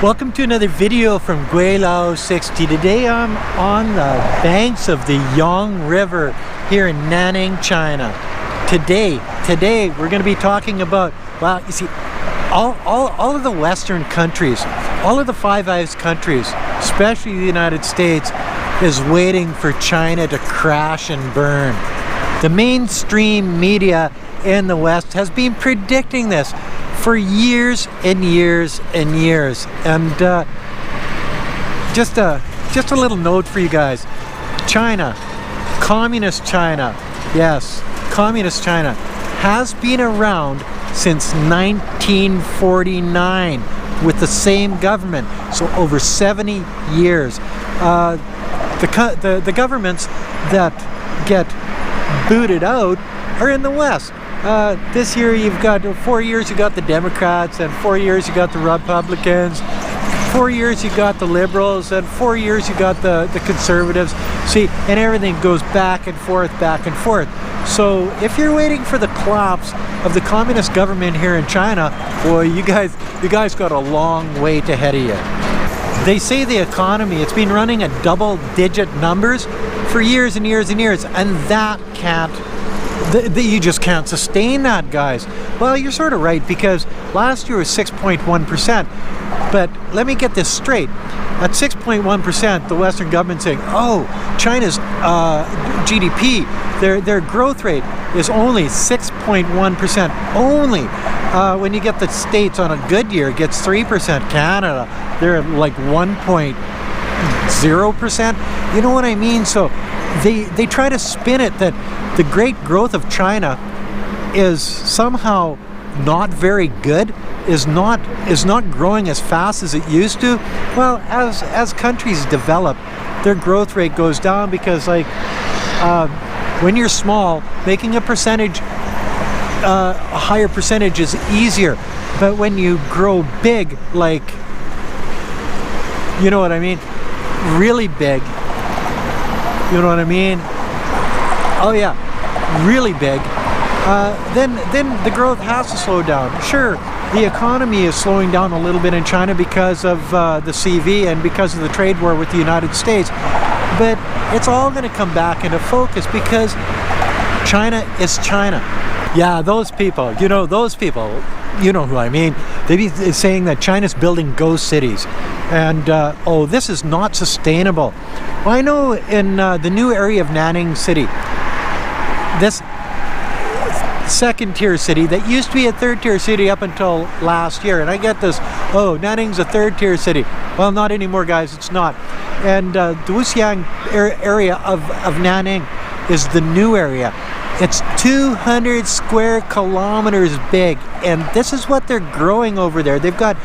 Welcome to another video from Guilao 60. Today I'm on the banks of the Yangtze River here in Nanning, China. Today we're going to be talking about, well, you see, all of the Western countries, all of the Five Eyes countries, especially the United States, is waiting for China to crash and burn. The mainstream media in the West has been predicting this for years and years and years. And just a little note for you guys. China, communist China, yes, communist China has been around since 1949 with the same government, so over 70 years. The governments that get booted out are in the West. This year you've got 4 years you got the Democrats, and 4 years you got the Republicans, 4 years you got the Liberals, and 4 years you got the Conservatives. See, and everything goes back and forth, back and forth. So if you're waiting for the collapse of the communist government here in China, boy, you guys got a long wait ahead of you. They say the economy, it's been running at double-digit numbers for years and years and years, and that you just can't sustain that, guys. Well, you're sort of right, because last year was 6.1%. But let me get this straight. At 6.1%, the Western government saying, oh, China's GDP, their growth rate is only 6.1%. Only. When you get the States on a good year, it gets 3%. Canada, they're at like 1.0%. You know what I mean? So they try to spin it that the great growth of China is somehow not very good, is not growing as fast as it used to. Well, as countries develop, their growth rate goes down because, like, when you're small, making a higher percentage is easier. But when you grow big, like, you know what I mean? Really big. You know what I mean? Oh yeah, really big. Then the growth has to slow down. Sure, the economy is slowing down a little bit in China because of the CV and because of the trade war with the United States. But it's all going to come back into focus because China is China. Yeah, those people, you know who I mean. They be saying that China's building ghost cities. And, oh, this is not sustainable. Well, I know in the new area of Nanning City, this second-tier city that used to be a third-tier city up until last year. And I get this, oh, Nanning's a third-tier city. Well, not anymore, guys, it's not. And the Wuxiang area of Nanning is the new area. It's 200 square kilometers big, and this is what they're growing over there. They've got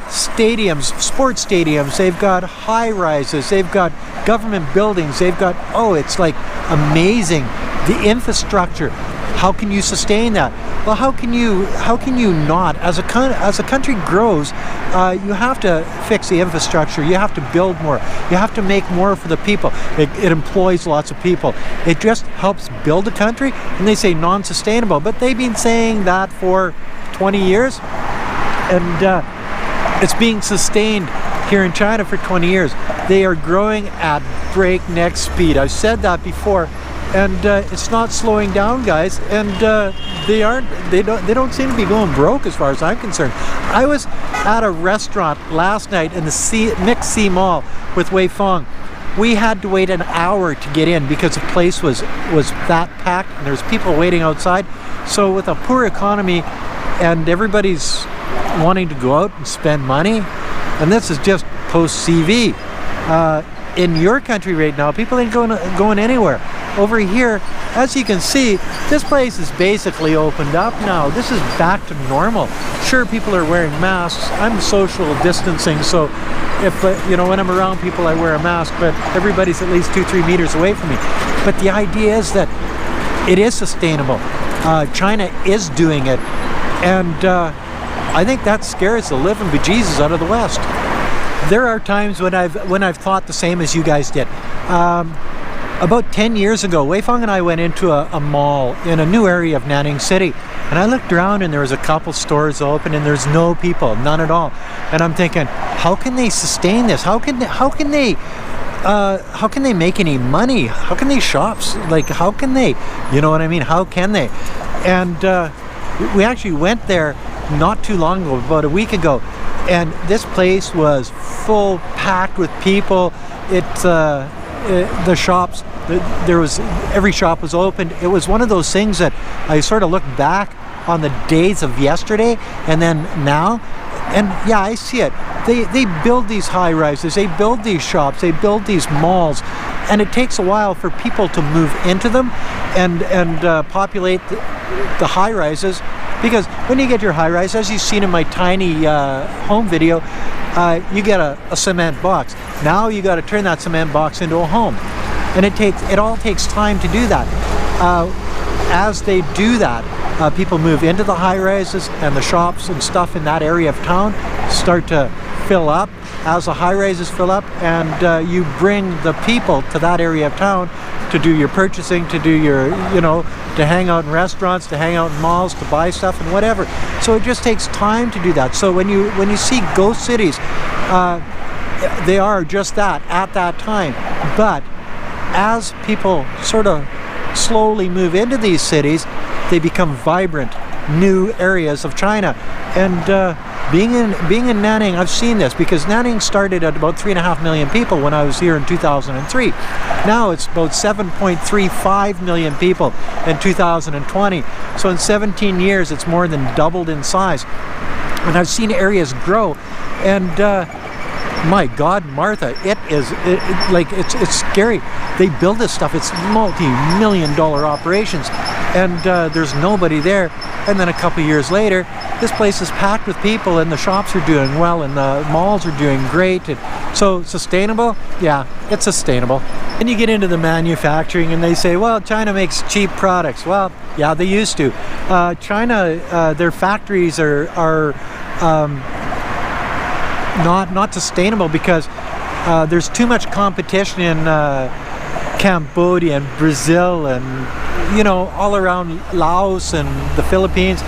stadiums, sports stadiums, they've got high-rises, they've got government buildings, they've got, oh, it's like amazing. The infrastructure, how can you sustain that? Well, how can you not? As a country grows, you have to fix the infrastructure. You have to build more. You have to make more for the people. It employs lots of people. It just helps build a country, and they say non-sustainable. But they've been saying that for 20 years, and it's being sustained here in China for 20 years. They are growing at breakneck speed. I've said that before. And it's not slowing down, guys, and they don't seem to be going broke as far as I'm concerned. I was at a restaurant last night in the MixC Mall with Wei Fong. We had to wait an hour to get in because the place was that packed and there's people waiting outside. So with a poor economy and everybody's wanting to go out and spend money, and this is just post-CV. In your country right now, people ain't going anywhere. Over here, as you can see, this place is basically opened up now. This is back to normal. Sure, people are wearing masks. I'm social distancing, so if when I'm around people, I wear a mask, but everybody's at least 2-3 meters away from me. But the idea is that it is sustainable. China is doing it, and I think that scares the living bejesus out of the West. There are times when I've thought the same as you guys did. About 10 years ago, Wei Fong and I went into a mall in a new area of Nanning City, and I looked around and there was a couple stores open and there's no people, none at all. And I'm thinking, how can they sustain this? How can they make any money? How can these shops, like, how can they, you know what I mean? How can they? And we actually went there not too long ago, about a week ago, and this place was full, packed with people. The shops, every shop was open. It was one of those things that I sort of look back on the days of yesterday and then now, and yeah, I see it. They build these high rises, they build these shops, they build these malls, and it takes a while for people to move into them and populate the high rises. Because when you get your high rise, as you've seen in my tiny home video, you get a cement box. Now you got to turn that cement box into a home, and it all takes time to do that. As they do that, people move into the high rises, and the shops and stuff in that area of town start to fill up. As the high rises fill up, and you bring the people to that area of town to do your purchasing, to do your, to hang out in restaurants, to hang out in malls, to buy stuff and whatever. So it just takes time to do that. So when you see ghost cities, they are just that at that time. But as people sort of slowly move into these cities, they become vibrant new areas of China. And being in Nanning, I've seen this, because Nanning started at about 3.5 million people when I was here in 2003. Now it's about 7.35 million people in 2020. So in 17 years, it's more than doubled in size. And I've seen areas grow, and my God, Martha, it's scary. They build this stuff. It's multi-million-dollar operations, and there's nobody there. And then a couple years later, this place is packed with people, and the shops are doing well, and the malls are doing great. And so sustainable? Yeah, it's sustainable. And you get into the manufacturing, and they say, well, China makes cheap products. Well, yeah, they used to. China, their factories are not sustainable, because there's too much competition in Cambodia and Brazil and all around Laos and the Philippines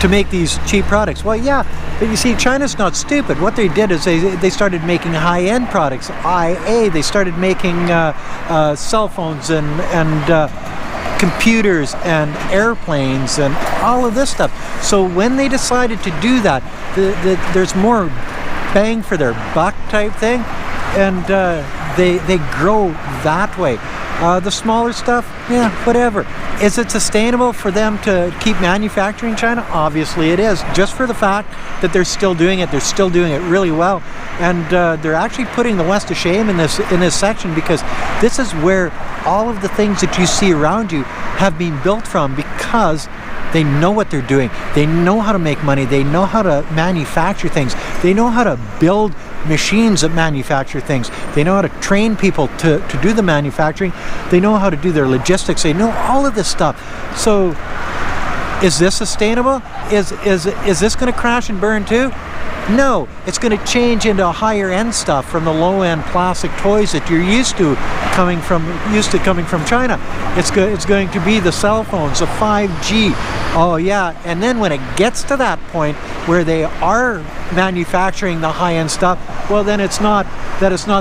to make these cheap products. Well, yeah, but you see, China's not stupid. What they did is they started making high-end products, IA. They started making cell phones and computers and airplanes and all of this stuff. So when they decided to do that, there's more bang for their buck type thing, and they grow that way. The smaller stuff, yeah, whatever. Is it sustainable for them to keep manufacturing China? Obviously it is, just for the fact that they're still doing it. They're still doing it really well, and they're actually putting the West to shame in this section, because this is where all of the things that you see around you have been built from, because they know what they're doing. They know how to make money. They know how to manufacture things. They know how to build machines that manufacture things. They know how to train people to do the manufacturing. They know how to do their logistics. They know all of this stuff. So is this sustainable? Is this going to crash and burn too? No, it's going to change into higher end stuff from the low end plastic toys that you're used to coming from China. It's going to be the cell phones, the 5G. Oh yeah, and then when it gets to that point where they are manufacturing the high end stuff, well then it's not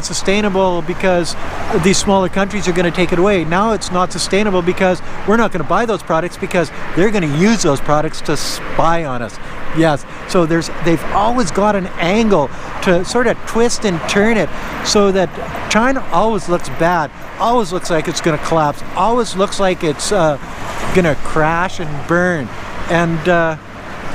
sustainable, because these smaller countries are going to take it away. Now it's not sustainable because we're not going to buy those products, because they're going to use those products to spy on us. Yes, so they've always got an angle to sort of twist and turn it so that China always looks bad, always looks like it's going to collapse, always looks like it's going to crash and burn. And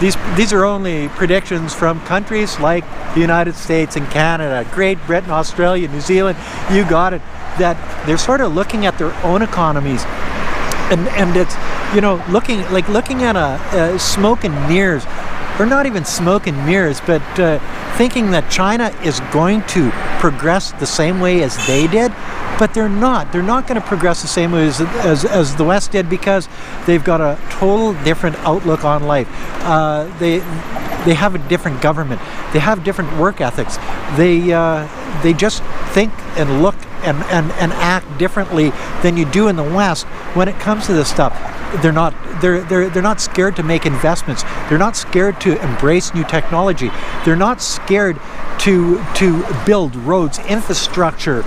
these are only predictions from countries like the United States and Canada, Great Britain, Australia, New Zealand, you got it, that they're sort of looking at their own economies. And it's, looking at a smoke and mirrors, or not even smoke and mirrors, but thinking that China is going to progress the same way as they did. But they're not. They're not going to progress the same way as the West did, because they've got a total different outlook on life. They have a different government. They have different work ethics. They just think and look and act differently than you do in the West when it comes to this stuff. they're not scared to make investments. They're not scared to embrace new technology. They're not scared to build roads, infrastructure,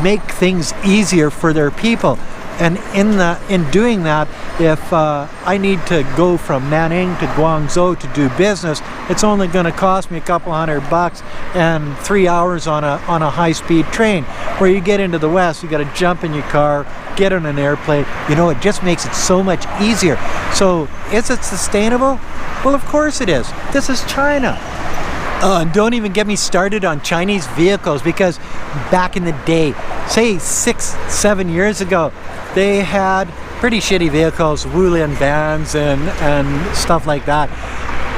make things easier for their people. And in doing that, if I need to go from Nanning to Guangzhou to do business, it's only going to cost me a couple $100 and 3 hours on a high-speed train. Where you get into the West, you got to jump in your car, get on an airplane. It just makes it so much easier. So is it sustainable? Well, of course it is. This is China. And don't even get me started on Chinese vehicles, because back in the day, say 6-7 years ago, they had pretty shitty vehicles, Wulian vans and stuff like that.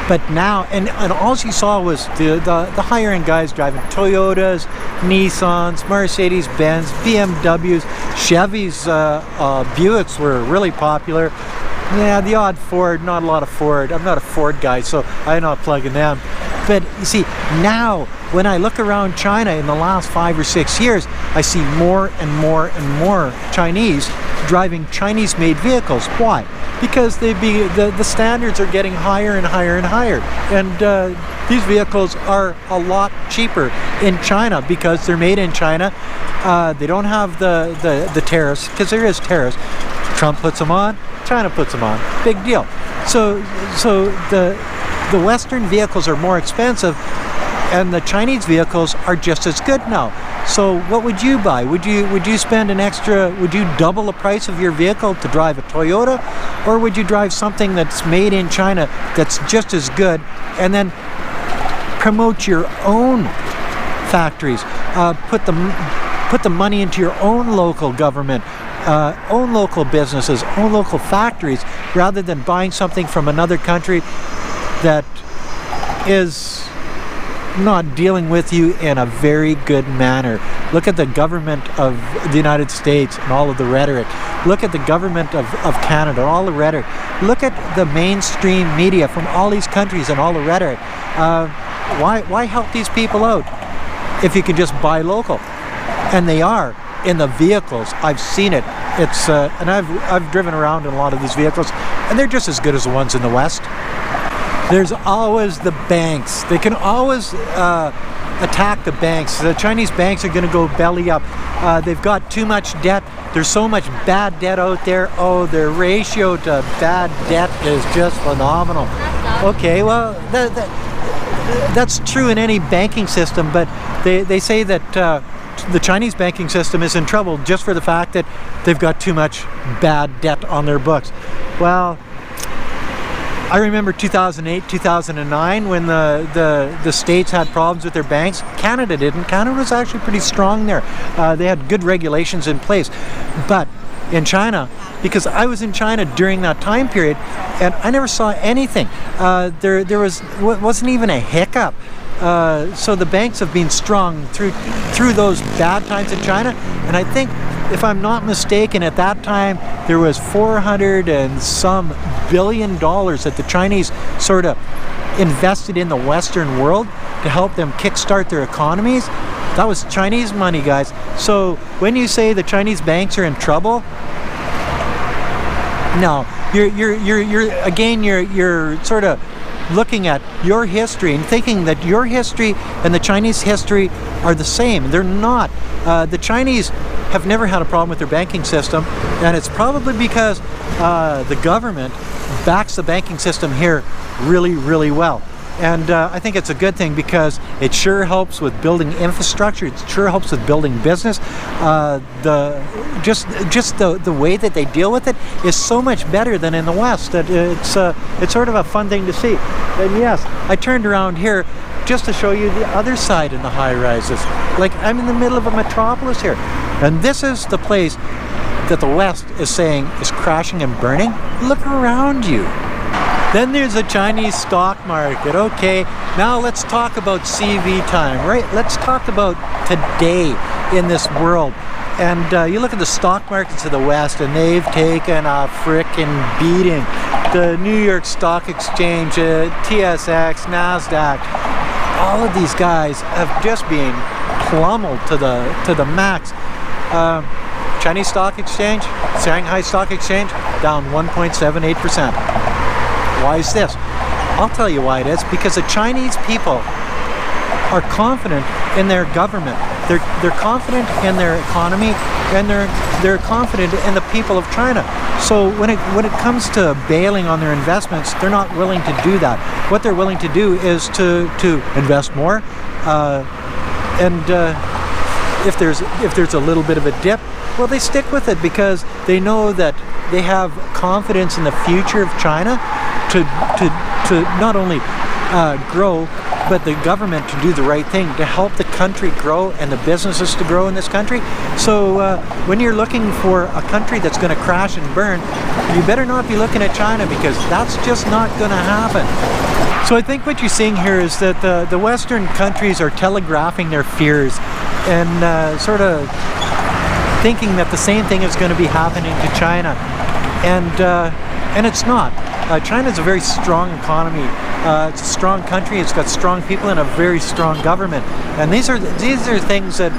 But now, and all you saw was the higher end guys driving Toyotas, Nissans, Mercedes-Benz, BMWs, Chevys, Buicks were really popular. Yeah, the odd Ford, not a lot of Ford. I'm not a Ford guy, so I'm not plugging them. But you see, now when I look around China in the last 5 or 6 years, I see more and more and more Chinese driving Chinese-made vehicles. Why? Because the standards are getting higher and higher and higher. And these vehicles are a lot cheaper in China because they're made in China. They don't have the tariffs, because there is tariffs. Trump puts them on, China puts them on. Big deal. So the Western vehicles are more expensive, and the Chinese vehicles are just as good now. So what would you buy? Would you spend would you double the price of your vehicle to drive a Toyota? Or would you drive something that's made in China that's just as good, and then promote your own factories, put the money into your own local government, own local businesses, own local factories, rather than buying something from another country that is not dealing with you in a very good manner. Look at the government of the United States and all of the rhetoric. Look at the government of Canada, all the rhetoric. Look at the mainstream media from all these countries and all the rhetoric. Why help these people out if you can just buy local? And they are in the vehicles. I've seen it. It's and I've driven around in a lot of these vehicles, and they're just as good as the ones in the West. There's always the banks. They can always attack the banks. The Chinese banks are going to go belly up. They've got too much debt. There's so much bad debt out there. Oh, their ratio to bad debt is just phenomenal. Okay, well, that's true in any banking system, but they say that the Chinese banking system is in trouble just for the fact that they've got too much bad debt on their books. Well, I remember 2008, 2009 when the states had problems with their banks. Canada didn't. Canada was actually pretty strong there. They had good regulations in place. But in China, because I was in China during that time period, and I never saw anything. There wasn't even a hiccup. So the banks have been strong through those bad times in China, and I think, if I'm not mistaken, at that time there was $400 and some billion that the Chinese sort of invested in the Western world to help them kickstart their economies. That was Chinese money, guys. So when you say the Chinese banks are in trouble, no, you're sort of looking at your history and thinking that your history and the Chinese history are the same. They're not. The Chinese have never had a problem with their banking system, and it's probably because the government backs the banking system here really, really well. And I think it's a good thing, because it sure helps with building infrastructure. It sure helps with building business. Just the way that they deal with it is so much better than in the West. That it's sort of a fun thing to see. And yes, I turned around here just to show you the other side in the high rises. Like, I'm in the middle of a metropolis here, and this is the place that the West is saying is crashing and burning. Look around you. Then there's the Chinese stock market. Okay, now let's talk about CV time, right? Let's talk about today in this world. And you look at the stock markets of the West, and they've taken a frickin' beating. The New York Stock Exchange, TSX, NASDAQ, all of these guys have just been plummeled to the max. Chinese Stock Exchange, Shanghai Stock Exchange, down 1.78%. Why is this? I'll tell you why it is. Because the Chinese people are confident in their government. They're confident in their economy, and they're confident in the people of China. So when it comes to bailing on their investments, they're not willing to do that. What they're willing to do is to invest more, if there's a little bit of a dip, well, they stick with it because they know that they have confidence in the future of China to not only grow, but the government to do the right thing to help the country grow and the businesses to grow in this country. So when you're looking for a country that's going to crash and burn, you better not be looking at China, because that's just not going to happen. So I think what you're seeing here is that the Western countries are telegraphing their fears and sort of thinking that the same thing is going to be happening to China, and it's not. China's a very strong economy. It's a strong country. It's got strong people and a very strong government. And these are things that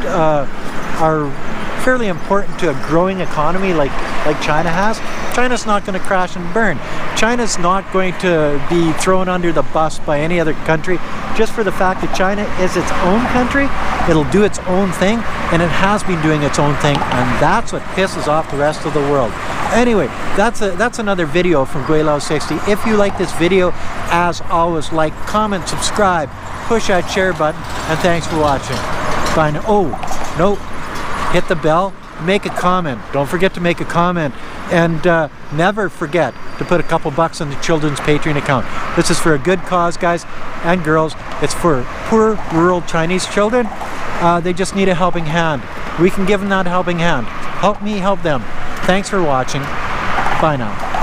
are fairly important to a growing economy like China has. China's not going to crash and burn. China's not going to be thrown under the bus by any other country just for the fact that China is its own country. It'll do its own thing, and it has been doing its own thing, and that's what pisses off the rest of the world. Anyway, that's another video from Guilao60. If you like this video, as always, like, comment, subscribe, push that share button, and thanks for watching. Bye now. Oh, no, hit the bell, make a comment. Don't forget to make a comment, and never forget to put a couple bucks on the Children's Patreon account. This is for a good cause, guys and girls. It's for poor rural Chinese children. They just need a helping hand. We can give them that helping hand. Help me help them. Thanks for watching. Bye now.